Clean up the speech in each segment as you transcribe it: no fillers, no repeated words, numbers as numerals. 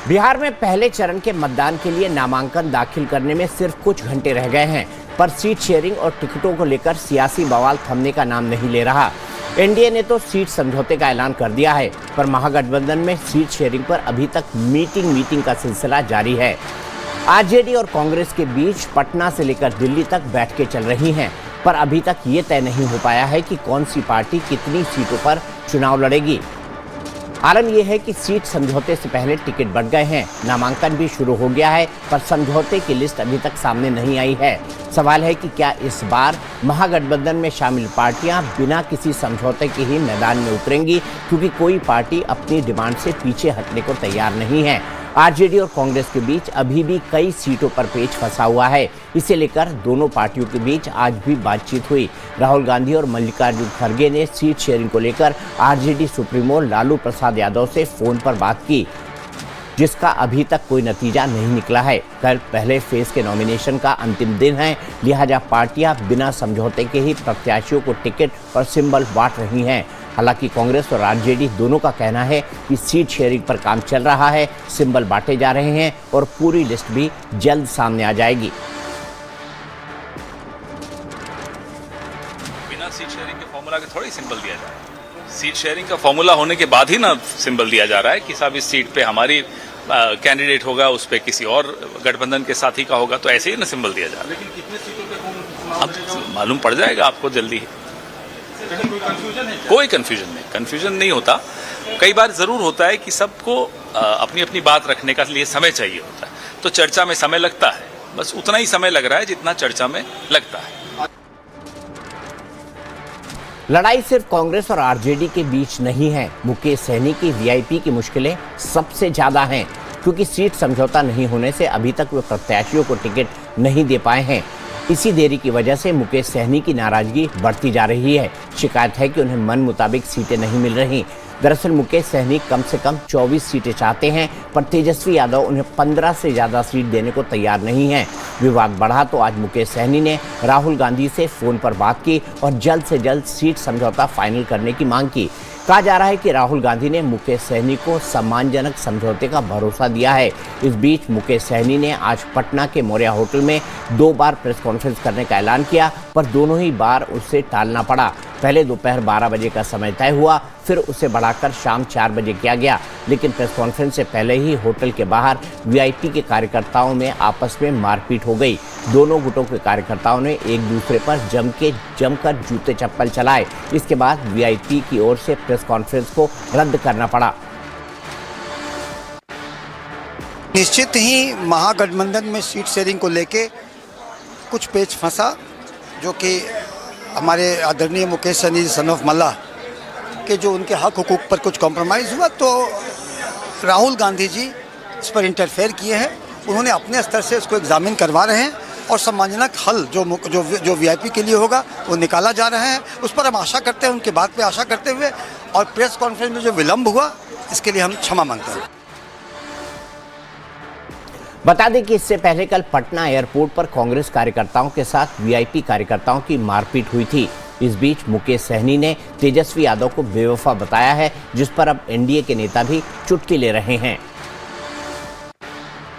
बिहार में पहले चरण के मतदान के लिए नामांकन दाखिल करने में सिर्फ कुछ घंटे रह गए हैं, पर सीट शेयरिंग और टिकटों को लेकर सियासी बवाल थमने का नाम नहीं ले रहा। एनडीए ने तो सीट समझौते का ऐलान कर दिया है, पर महागठबंधन में सीट शेयरिंग पर अभी तक मीटिंग का सिलसिला जारी है। आरजेडी और कांग्रेस के बीच पटना से लेकर दिल्ली तक बैठकें चल रही हैं, पर अभी तक ये तय नहीं हो पाया है कि कौन सी पार्टी कितनी सीटों पर चुनाव लड़ेगी। आलम यह है कि सीट समझौते से पहले टिकट बढ़ गए हैं, नामांकन भी शुरू हो गया है, पर समझौते की लिस्ट अभी तक सामने नहीं आई है। सवाल है कि क्या इस बार महागठबंधन में शामिल पार्टियां बिना किसी समझौते के ही मैदान में उतरेंगी, क्योंकि कोई पार्टी अपनी डिमांड से पीछे हटने को तैयार नहीं है। आरजेडी और कांग्रेस के बीच अभी भी कई सीटों पर पेच फंसा हुआ है। इसे लेकर दोनों पार्टियों के बीच आज भी बातचीत हुई। राहुल गांधी और मल्लिकार्जुन खड़गे ने सीट शेयरिंग को लेकर आरजेडी सुप्रीमो लालू प्रसाद यादव से फोन पर बात की, जिसका अभी तक कोई नतीजा नहीं निकला है। कल पहले फेज के नॉमिनेशन का अंतिम दिन है, लिहाजा पार्टियां बिना समझौते के ही प्रत्याशियों को टिकट और सिंबल बांट रही हैं। हालांकि कांग्रेस और आरजेडी दोनों का कहना है कि सीट शेयरिंग पर काम चल रहा है, सिंबल बांटे जा रहे हैं और पूरी लिस्ट भी जल्द सामने आ जाएगी। बिना सीट शेयरिंग के फॉर्मूला के थोड़ी सिंबल दिया जा रहा है। सीट शेयरिंग का फॉर्मूला होने के बाद ही ना सिंबल दिया जा रहा है कि साहब इस सीट पे हमारी कैंडिडेट होगा, उस पे किसी और गठबंधन के साथी का होगा, तो ऐसे ही ना सिंबल दिया जा रहा है। लेकिन कितने सीटों पे कौन अब मालूम पड़ जाएगा आपको जल्दी ही। कोई कंफ्यूजन नहीं होता। कई बार जरूर होता है कि सबको अपनी अपनी बात रखने का लिए समय चाहिए होता है, तो चर्चा में समय लगता है, बस उतना ही समय लग रहा है जितना चर्चा में लगता है। लड़ाई सिर्फ कांग्रेस और आरजेडी के बीच नहीं है। मुकेश सहनी की वीआईपी की मुश्किलें सबसे ज्यादा हैं, क्योंकि सीट समझौता नहीं होने से अभी तक वे प्रत्याशियों को टिकट नहीं दे पाए हैं। इसी देरी की वजह से मुकेश सहनी की नाराजगी बढ़ती जा रही है। शिकायत है कि उन्हें मन मुताबिक सीटें नहीं मिल रही। दरअसल मुकेश सहनी कम से कम 24 सीटें चाहते हैं, पर तेजस्वी यादव उन्हें 15 से ज़्यादा सीट देने को तैयार नहीं हैं। विवाद बढ़ा तो आज मुकेश सहनी ने राहुल गांधी से फ़ोन पर बात की और जल्द से जल्द सीट समझौता फाइनल करने की मांग की। कहा जा रहा है कि राहुल गांधी ने मुकेश सहनी को सम्मानजनक समझौते का भरोसा दिया है। इस बीच मुकेश सहनी ने आज पटना के मौर्या होटल में 2 बार प्रेस कॉन्फ्रेंस करने का ऐलान किया, पर दोनों ही बार उसे टालना पड़ा। पहले दोपहर 12 बजे का समय तय हुआ, फिर उसे बढ़ाकर शाम 4 बजे किया गया, लेकिन प्रेस कॉन्फ्रेंस से पहले ही होटल के बाहर वीआईपी के कार्यकर्ताओं में आपस में मारपीट हो गई। दोनों गुटों के कार्यकर्ताओं ने एक दूसरे पर जमकर जूते चप्पल चलाए। इसके बाद वीआईपी की ओर से प्रेस कॉन्फ्रेंस को रद्द करना पड़ा। निश्चित ही महागठबंधन में सीट शेयरिंग को लेके कुछ पेच फंसा, जो कि हमारे आदरणीय मुकेश सहनी सन ऑफ मल्ला के जो उनके हक हुकूक पर कुछ कॉम्प्रोमाइज़ हुआ, तो राहुल गांधी जी इस पर इंटरफेयर किए हैं। उन्होंने अपने स्तर से इसको एग्जामिन करवा रहे हैं और सम्मानजनक हल जो वीआईपी के लिए होगा वो निकाला जा रहा है। उस पर हम आशा करते हैं, उनके बात पे आशा करते हुए, और प्रेस कॉन्फ्रेंस में जो विलम्ब हुआ इसके लिए हम क्षमा मांगते हैं। बता दें कि इससे पहले कल पटना एयरपोर्ट पर कांग्रेस कार्यकर्ताओं के साथ वीआईपी कार्यकर्ताओं की मारपीट हुई थी। इस बीच मुकेश सहनी ने तेजस्वी यादव को बेवफा बताया है, जिस पर अब एनडीए के नेता भी चुटकी ले रहे हैं।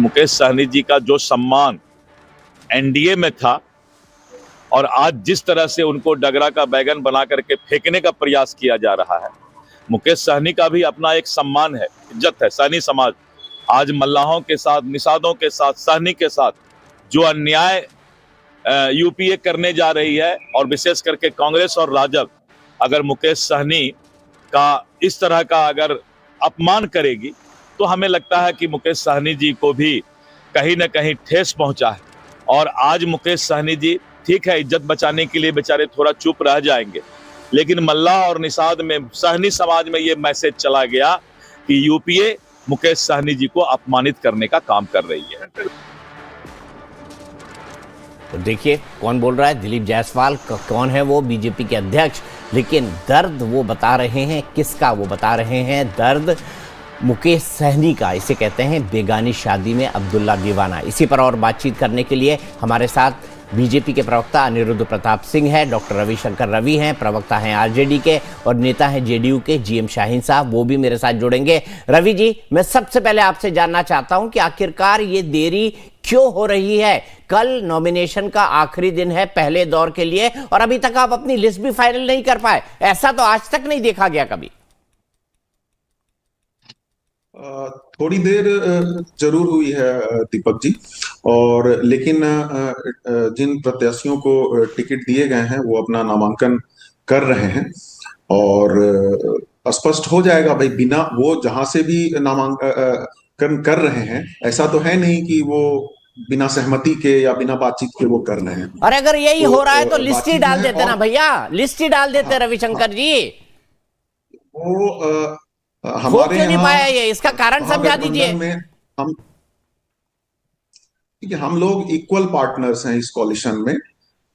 मुकेश सहनी जी का जो सम्मान एनडीए में था और आज जिस तरह से उनको डगरा का बैगन बना करके फेंकने का प्रयास किया जा रहा है, मुकेश सहनी का भी अपना एक सम्मान है, इज्जत है। सहनी समाज आज मल्लाहों के साथ, निषादों के साथ, सहनी के साथ जो अन्याय यूपीए करने जा रही है, और विशेष करके कांग्रेस और राजग अगर मुकेश सहनी का इस तरह का अगर अपमान करेगी, तो हमें लगता है कि मुकेश सहनी जी को भी कहीं न कहीं ठेस पहुंचा है। और आज मुकेश सहनी जी ठीक है, इज्जत बचाने के लिए बेचारे थोड़ा चुप रह जाएंगे, लेकिन मल्ला और निषाद में, सहनी समाज में ये मैसेज चला गया कि यूपीए मुकेश सहनी जी को अपमानित करने का काम कर रही है। तो देखिए कौन बोल रहा है, दिलीप जायसवाल। कौन है वो? बीजेपी के अध्यक्ष। लेकिन दर्द वो बता रहे हैं किसका? वो बता रहे हैं दर्द मुकेश सहनी का। इसे कहते हैं बेगानी शादी में अब्दुल्ला दीवाना। इसी पर और बातचीत करने के लिए हमारे साथ बीजेपी के प्रवक्ता अनिरुद्ध प्रताप सिंह है, डॉक्टर रविशंकर रवि हैं, प्रवक्ता हैं आरजेडी के, और नेता हैं जेडीयू के जीएम शाहीन साहब, वो भी मेरे साथ जुड़ेंगे। रवि जी, मैं सबसे पहले आपसे जानना चाहता हूं कि आखिरकार ये देरी क्यों हो रही है? कल नॉमिनेशन का आखिरी दिन है पहले दौर के लिए, और अभी तक आप अपनी लिस्ट भी फाइनल नहीं कर पाए। ऐसा तो आज तक नहीं देखा गया कभी। थोड़ी देर जरूर हुई है दीपक जी, और लेकिन जिन प्रत्याशियों को टिकट दिए गए हैं वो अपना नामांकन कर रहे हैं, और स्पष्ट हो जाएगा भाई, बिना वो जहां से भी नामांकन कर रहे हैं, ऐसा तो है नहीं कि वो बिना सहमति के या बिना बातचीत के वो कर रहे हैं। और अगर यही हो रहा है तो लिस्ट ही बातचीत डाल है देते ना भैया, लिस्ट ही डाल देते रविशंकर जी। वो हो हमारे क्यों नहीं यहाँ पाया ये? इसका कारण समझा दीजिए। महागठबंधन में हम, देखिए, हम लोग इक्वल पार्टनर्स हैं इस कॉलिशन में।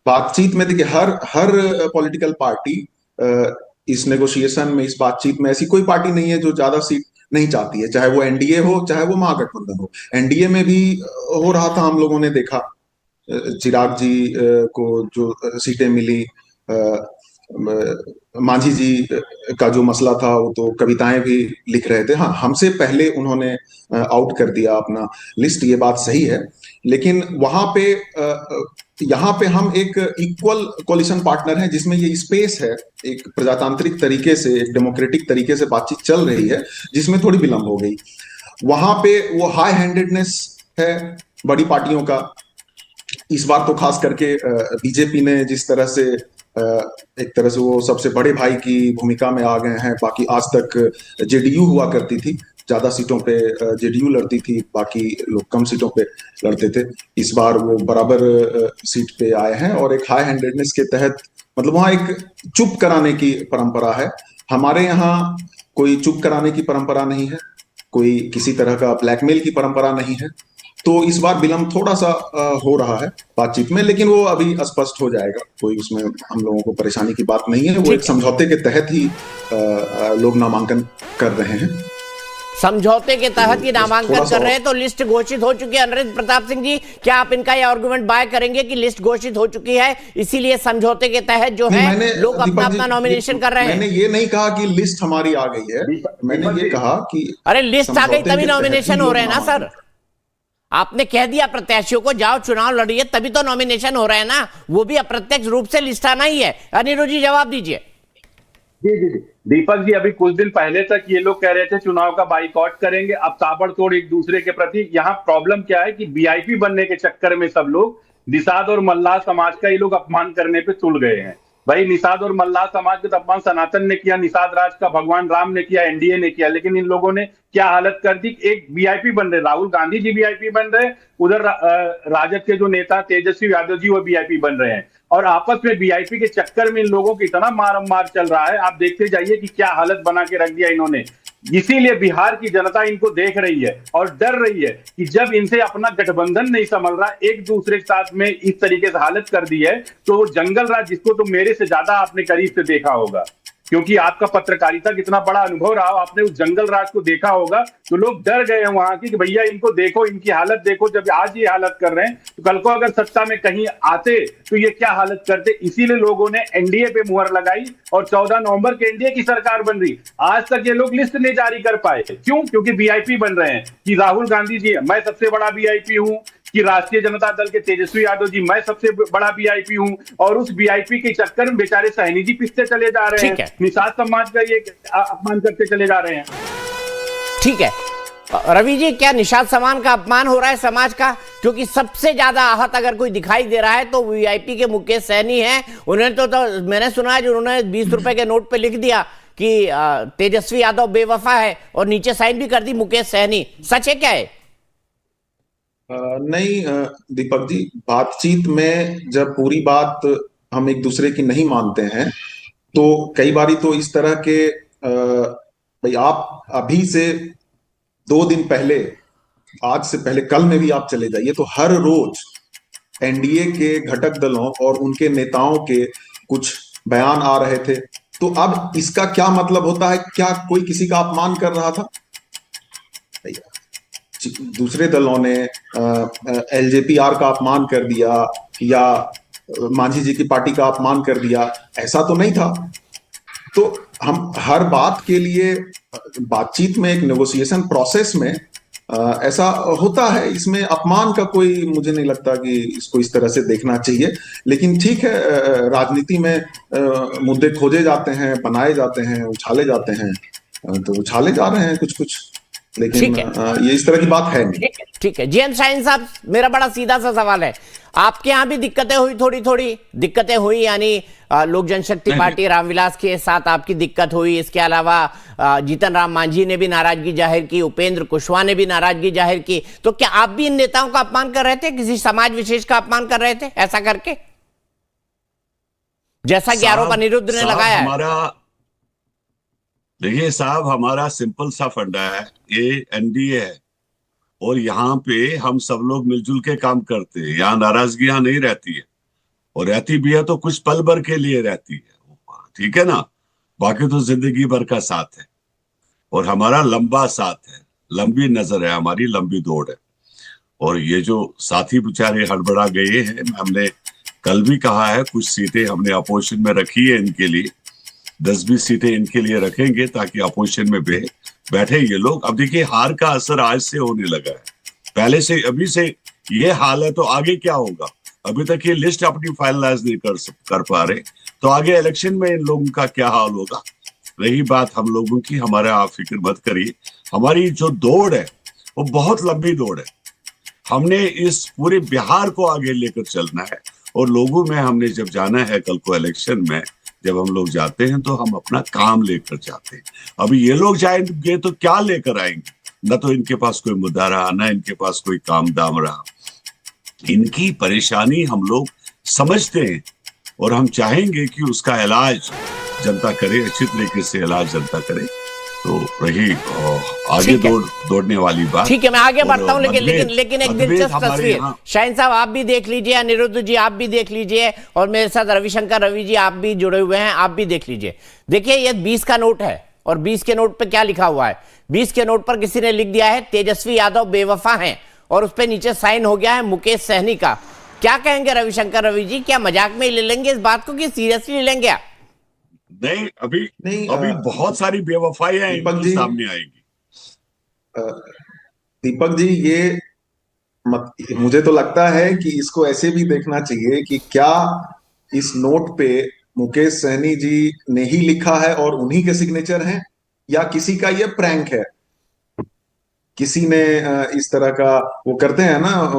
बातचीत में देखिए, हर हर पॉलिटिकल पार्टी इस नेगोशिएशन में, इस बातचीत में, ऐसी कोई पार्टी नहीं है जो ज्यादा सीट नहीं चाहती है, चाहे वो एनडीए हो चाहे वो महागठबंधन हो। एनडीए में भी हो रहा था, हम लोगों ने देखा चिराग जी को जो सीटें मिली, मांझी जी का जो मसला था वो तो कविताएं भी लिख रहे थे। हाँ, हमसे पहले उन्होंने आउट कर दिया अपना लिस्ट, ये बात सही है। लेकिन वहां पे यहाँ पे हम एक इक्वल कोलिशन पार्टनर हैं, जिसमें ये स्पेस है, एक प्रजातांत्रिक तरीके से, एक डेमोक्रेटिक तरीके से बातचीत चल रही है, जिसमें थोड़ी विलंब हो गई। वहां पे वो हाई हैंडेडनेस है बड़ी पार्टियों का। इस बार तो खास करके बीजेपी ने जिस तरह से एक तरह से वो सबसे बड़े भाई की भूमिका में आ गए हैं। बाकी आज तक जेडीयू हुआ करती थी, ज्यादा सीटों पे जेडीयू लड़ती थी, बाकी लोग कम सीटों पे लड़ते थे। इस बार वो बराबर सीट पे आए हैं, और एक हाई हैंडेडनेस के तहत, मतलब वहां एक चुप कराने की परंपरा है। हमारे यहाँ कोई चुप कराने की परंपरा नहीं है, कोई किसी तरह का ब्लैकमेल की परंपरा नहीं है। तो इस बार विलंब थोड़ा सा हो रहा है बातचीत में, लेकिन वो अभी स्पष्ट हो जाएगा। कोई उसमें हम लोगों को परेशानी की बात नहीं है। वो एक समझौते के तहत ही लोग नामांकन कर रहे हैं। समझौते के तहत ही नामांकन कर रहे हैं, तो लिस्ट घोषित हो चुकी है। अनिरुद्ध प्रताप सिंह जी, क्या आप इनका ये आर्गुमेंट बाय करेंगे कि लिस्ट घोषित हो चुकी है, इसीलिए समझौते के तहत जो है लोग अपना अपना नॉमिनेशन कर रहे हैं? मैंने ये नहीं कहा कि लिस्ट हमारी आ गई है, मैंने ये कहा कि अरे लिस्ट आ गई तभी नॉमिनेशन हो रहे हैं ना सर। आपने कह दिया प्रत्याशियों को जाओ चुनाव लड़िए, तभी तो नॉमिनेशन हो रहे हैं ना, वो भी अप्रत्यक्ष रूप से लिस्ट आना ही है। अनिरुद्ध जी जवाब दीजिए। जी दीपक जी, अभी कुछ दिन पहले तक ये लोग कह रहे थे चुनाव का बाइकआउट करेंगे, अब ताबड़तोड़ एक दूसरे के प्रति। यहाँ प्रॉब्लम क्या है कि वीआईपी बनने के चक्कर में सब लोग निषाद और मल्लाह समाज का ये लोग अपमान करने पे तुल गए हैं। भाई, निषाद और मल्लाह समाज का अपमान सनातन ने किया, निषाद राज का भगवान राम ने किया, एनडीए ने किया, लेकिन इन लोगों ने क्या हालत कर दी। एक वीआईपी बन रहे, राहुल गांधी जी वीआईपी बन रहे, उधर राजद के जो नेता तेजस्वी यादव जी वो वीआईपी बन रहे हैं, और आपस में वीआईपी के चक्कर में इन लोगों को इतना मार चल रहा है। आप देखते जाइए कि क्या हालत बना के रख दिया इन्होंने। इसीलिए बिहार की जनता इनको देख रही है और डर रही है कि जब इनसे अपना गठबंधन नहीं संभल रहा, एक दूसरे के साथ में इस तरीके से हालत कर दी है, तो वो जंगल राज, जिसको तो मेरे से ज्यादा आपने करीब से देखा होगा, क्योंकि आपका पत्रकारिता कितना बड़ा अनुभव रहा, आपने उस जंगल राज को देखा होगा, तो लोग डर गए हैं वहां की कि भैया इनको देखो, इनकी हालत देखो। जब आज ये हालत कर रहे हैं तो कल को अगर सत्ता में कहीं आते तो ये क्या हालत करते। इसीलिए लोगों ने एनडीए पे मुहर लगाई और 14 नवंबर के एनडीए की सरकार बन रही। आज तक ये लोग लिस्ट नहीं जारी कर पाए। क्यों? क्योंकि वीआईपी बन रहे हैं कि राहुल गांधी जी, मैं सबसे बड़ा वीआईपी हूं, कि राष्ट्रीय जनता दल के तेजस्वी यादव जी, मैं सबसे बड़ा वीआईपी हूं, और उस वीआईपी के चक्कर में बेचारे सहनी जी पिसते चले जा रहे हैं, निषाद समाज का ये अपमान करते चले जा रहे हैं। ठीक है रवि जी, क्या निषाद समाज का अपमान हो रहा है समाज का? क्योंकि सबसे ज्यादा आहत अगर कोई दिखाई दे रहा है तो वीआईपी के मुकेश सहनी हैं। उन्होंने तो मैंने सुना है जो उन्होंने 20 रुपए के नोट पे लिख दिया कि तेजस्वी यादव बेवफा है, और नीचे साइन भी कर दी मुकेश सहनी। सच है क्या है? नहीं दीपक जी, बातचीत में जब पूरी बात हम एक दूसरे की नहीं मानते हैं तो कई बारी तो इस तरह के भाई, आप अभी से 2 दिन पहले, आज से पहले, कल में भी आप चले जाइए तो हर रोज एनडीए के घटक दलों और उनके नेताओं के कुछ बयान आ रहे थे। तो अब इसका क्या मतलब होता है? क्या कोई किसी का अपमान कर रहा था? दूसरे दलों ने एलजेपीआर का अपमान कर दिया, या मांझी जी की पार्टी का अपमान कर दिया, ऐसा तो नहीं था। तो हम हर बात के लिए बातचीत में, एक नेगोशिएशन प्रोसेस में ऐसा होता है। इसमें अपमान का कोई, मुझे नहीं लगता कि इसको इस तरह से देखना चाहिए। लेकिन ठीक है, राजनीति में मुद्दे खोजे जाते हैं, बनाए जाते हैं, उछाले जाते हैं, तो उछाले जा रहे हैं कुछ कुछ, लेकिन ठीक है। ये इस तरह की बात है नहीं। ठीक है जी शाहीन साहब, मेरा बड़ा सीधा सा सवाल है, आपके यहाँ भी दिक्कतें हुई, थोड़ी थोड़ी दिक्कतें हुई, यानी लोक जनशक्ति पार्टी रामविलास के साथ आपकी दिक्कत हुई, इसके अलावा जीतन राम मांझी ने भी नाराजगी जाहिर की, उपेंद्र कुशवाहा ने भी नाराजगी जाहिर की, तो क्या आप भी इन नेताओं का अपमान कर रहे थे, किसी समाज विशेष का अपमान कर रहे थे ऐसा करके, जैसा कि आरोप अनिरुद्ध ने लगाया है? देखिए साहब, हमारा सिंपल सा फंडा है, ये एनडीए है और यहाँ पे हम सब लोग मिलजुल के काम करते हैं। यहाँ नाराजगियां नहीं रहती है, और रहती भी है तो कुछ पल भर के लिए रहती है, ठीक है ना। बाकी तो जिंदगी भर का साथ है, और हमारा लंबा साथ है, लंबी नजर है हमारी, लंबी दौड़ है। और ये जो साथी बेचारे हड़बड़ा गए हैं, हमने कल भी कहा है, कुछ सीटें हमने अपोजिशन में रखी है इनके लिए, 10-20 सीटें इनके लिए रखेंगे ताकि अपोजिशन में बैठे ये लोग। अब देखिए, हार का असर आज से होने लगा है, पहले से अभी से ये हाल है, तो आगे क्या होगा? अभी तक ये लिस्ट अपनी फाइनलाइज नहीं कर पा रहे, तो आगे इलेक्शन में इन लोगों का क्या हाल होगा। रही बात हम लोगों की, हमारे आप फिक्र मत करिए, हमारी जो दौड़ है वो बहुत लंबी दौड़ है। हमने इस पूरे बिहार को आगे लेकर चलना है, और लोगों में हमने जब जाना है कल को इलेक्शन में, जब हम लोग जाते हैं तो हम अपना काम लेकर जाते हैं। अभी ये लोग जाएंगे तो क्या लेकर आएंगे? न तो इनके पास कोई मुद्दा रहा, न इनके पास कोई काम दाम रहा। इनकी परेशानी हम लोग समझते हैं, और हम चाहेंगे कि उसका इलाज जनता करे, अच्छी तरीके से इलाज जनता करे। तो रही आगे दौड़ने वाली बात। ठीक है, मैं आगे बढ़ता हूं, लेकिन एक दिलचस्प तस्वीर शाहीन साहब आप भी देख लीजिए, अनिरुद्ध जी आप भी देख लीजिए, और मेरे साथ रवि जी आप भी जुड़े हुए हैं, आप भी देख लीजिए। देखिए, ये 20 का नोट है, और 20 के नोट पे क्या लिखा हुआ है? 20 के नोट पर किसी ने लिख दिया है, तेजस्वी यादव बेवफा हैं, और उस पर नीचे साइन हो गया है मुकेश सहनी का। क्या कहेंगे रवि जी, क्या मजाक में ले लेंगे इस बात को कि सीरियसली लेंगे? नहीं, अभी बहुत सारी बेवफाइयां इनके सामने आएगी। दीपक जी, ये मुझे तो लगता है कि इसको ऐसे भी देखना चाहिए कि क्या इस नोट पे मुकेश सहनी जी ने ही लिखा है और उन्हीं के सिग्नेचर हैं, या किसी का ये प्रैंक है। किसी ने इस तरह का, वो करते हैं ना,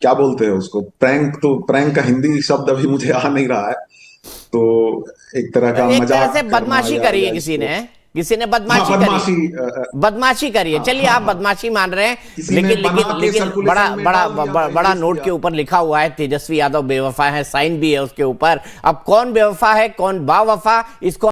क्या बोलते हैं उसको, प्रैंक, तो प्रैंक का हिंदी शब्द अभी मुझे आ नहीं रहा है, तो एक तरह का मजाक से बदमाशी करी है किसी ने बदमाशी करी है। चलिए, आप बदमाशी मान रहे हैं, लेकिन बड़ा नोट के ऊपर लिखा हुआ है तेजस्वी यादव बेवफा है, साइन भी है उसके ऊपर। अब कौन बेवफा है, कौन बावफा, इसको